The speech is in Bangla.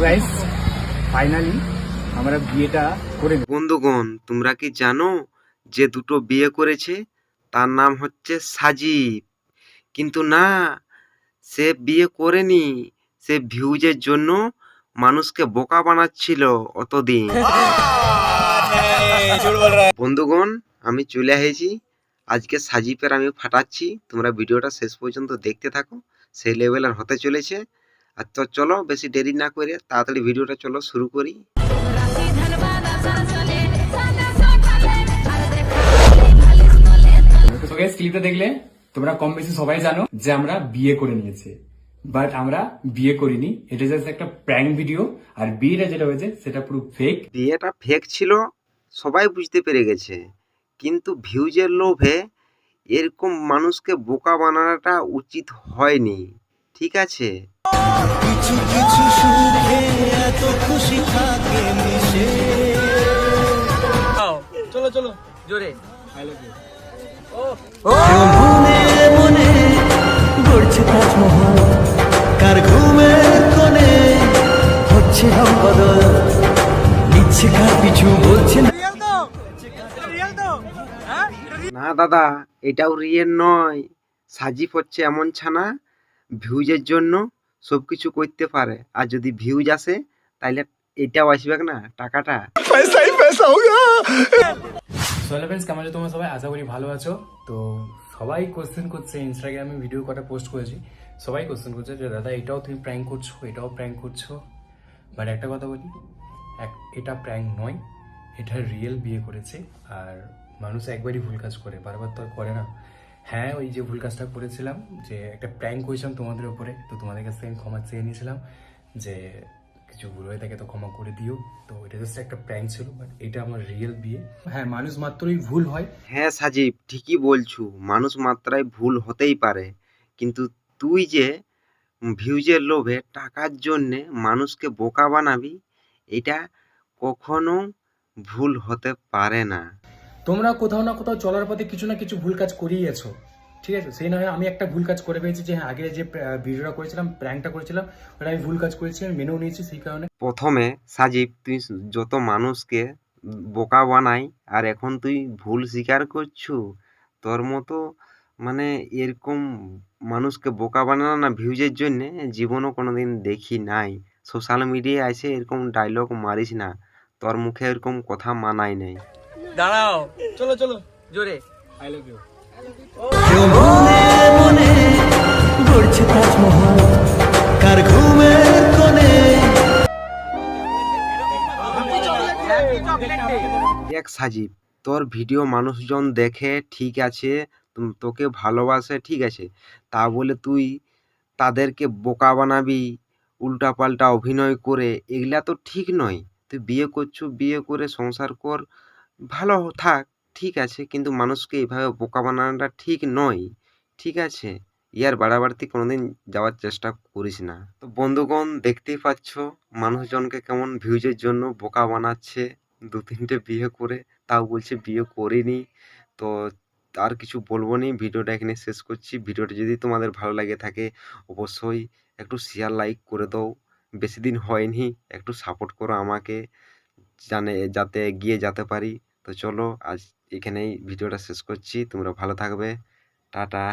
গাইস ফাইনালি আমরা বিয়েটা করে নেব। বন্ধুগণ, তোমরা কি জানো যে দুটো বিয়ে করেছে তার নাম হচ্ছে সাজিব? কিন্তু না, সে বিয়ে করেনি, সে ভিউজের জন্য মানুষকে বোকা বানাচ্ছিল অতদিন। বন্ধুগণ, আমি চলে এসেছি, আজকে সাজিবের আমি ফাটাচ্ছি। তোমরা ভিডিওটা শেষ পর্যন্ত দেখতে থাকো, সেই লেভেলের হতে চলেছে। আর তো চলো বেশি দেরি না করে তাড়াতাড়ি ভিডিওটা চলো শুরু করি। তো গাইস ক্লিপটা দেখলে তোমরা কম বেশি সবাই জানো যে আমরা বিয়ে করে নিয়েছি, বাট আমরা বিয়ে করিনি। এটা জাস্ট একটা প্র্যাঙ্ক ভিডিও। আর বিয়েটা যেটা হয়েছে সেটা পুরো ফেক। বিয়েটা ফেক ছিল, সবাই বুঝতে পেরে গেছে, কিন্তু ভিউজের লোভে এরকম মানুষকে বোকা বানানোটা উচিত হয়নি, ঠিক আছে? কিছু কিছু সুখে এত খুশি থাকে মিশে। চলো চলো জোরে কেউ মনে মনে গড়ছে তাজমহল, কার ঘুমের কোণে হচ্ছে রং বদল, নিচ্ছে কার পিছু বলছে না। না দাদা, এটাও রিয়েল নয়। সাজিব হচ্ছে এমন ছানা, ভিউজের জন্য সবকিছু করতে পারে। আর যদি ভিউজ আসে তাহলে এটাও আসবে না, টাকাটা। সোহেল ফ্রেন্ডস, কেমন আছো তোমরা সবাই? আশা করি ভালো আছো। তো সবাই কোশ্চেন করছে, ইনস্টাগ্রামে ভিডিও কটা পোস্ট করেছি, সবাই কোশ্চেন করছে যে দাদা এটাও তুমি প্র্যাঙ্ক করছো, এটাও প্র্যাঙ্ক করছো। বাট একটা কথা বলি, এটা প্র্যাঙ্ক নয়, এটা রিয়েল বিয়ে করেছে। আর মানুষ একবারই ভুল কাজ করে, বারবার তো আর করে না। হ্যাঁ, ওই যে ভুল কাজটা করেছিলাম, যে একটা প্র্যাঙ্ক করেছিলাম তোমাদের উপরে, তো তোমাদের কাছ থেকে আমি ক্ষমা চেয়ে নিয়েছিলাম যে কিছু ভুল হয়ে থাকে তো ক্ষমা করে দিও। তো এটা জাস্ট একটা প্র্যাঙ্ক ছিল, বাট এটা আমার রিয়েল বিয়ে। হ্যাঁ, মানুষ মাত্রই ভুল হয়। হ্যাঁ সাজিব, ঠিকই বলছু, মানুষ মাত্রায় ভুল হতেই পারে, কিন্তু তুই যে ভিউজের লোভে টাকার জন্যে মানুষকে বোকা বানাবি, এটা কখনো ভুল হতে পারে না। তোমরা কোথাও না কোথাও চলার পথে কিছু না কিছু ভুল কাজ করেই আছো, ঠিক আছে? সেই নয় আমি একটা ভুল কাজ করে পেয়েছি, যে হ্যাঁ আগে যে ভিডিওটা করেছিলাম, প্র্যাঙ্কটা করেছিলাম, ওটা আমি ভুল কাজ করেছি, আমি মেনেও নিয়েছি। সেই কারণে প্রথমে সাজিব তুই যত মানুষকে বোকা বানাই, আর এখন তুই ভুল স্বীকার করছু। তোর মতো মানে এরকম মানুষকে বোকা বানানো না ভিউজের জন্যে জীবনও কোনোদিন দেখি নাই। সোশ্যাল মিডিয়ায় এসে এরকম ডায়লগ মারিস না, তোর মুখে এরকম কথা মানায় নাই। দাঁড়াও চলো চলো জোরে আই লাভ ইউ। কেউ মনে মনে গড়ছে তাজমহল, কার ঘুমের কোণে। দেখ সাজিব, তোর ভিডিও মানুষজন দেখে ঠিক আছে, তোকে ভালোবাসে ঠিক আছে, তা বলে তুই তাদেরকে বোকা বানাবি, উল্টাপাল্টা অভিনয় করে, এগুলা তো ঠিক নয়। তুই বিয়ে করছু, বিয়ে করে সংসার কর, ভালো থাক, ঠিক আছে, কিন্তু মানুষকে এইভাবে বোকা বানানোটা ঠিক নয়, ঠিক আছে? ইয়ার বাড়াবাড়িতে কোনোদিন যাওয়ার চেষ্টা করিস না। তো বন্ধুগণ, দেখতেই পাচ্ছ মানুষজনকে কেমন ভিউজের জন্য বোকা বানাচ্ছে, দু তিনটে বিয়ে করে, তাও বলছে বিয়ে করিনি। তো আর কিছু বলবো নি, ভিডিওটা এখানে শেষ করছি। ভিডিওটা যদি তোমাদের ভালো লাগে থাকে অবশ্যই একটু শেয়ার লাইক করে দাও, বেশি দিন হয়নি, একটু সাপোর্ট করো আমাকে, যাতে এগিয়ে যেতে পারি। তো চলো আজ এখানেই ভিডিওটা শেষ করছি, তোমরা ভালো থাকবে, টাটা।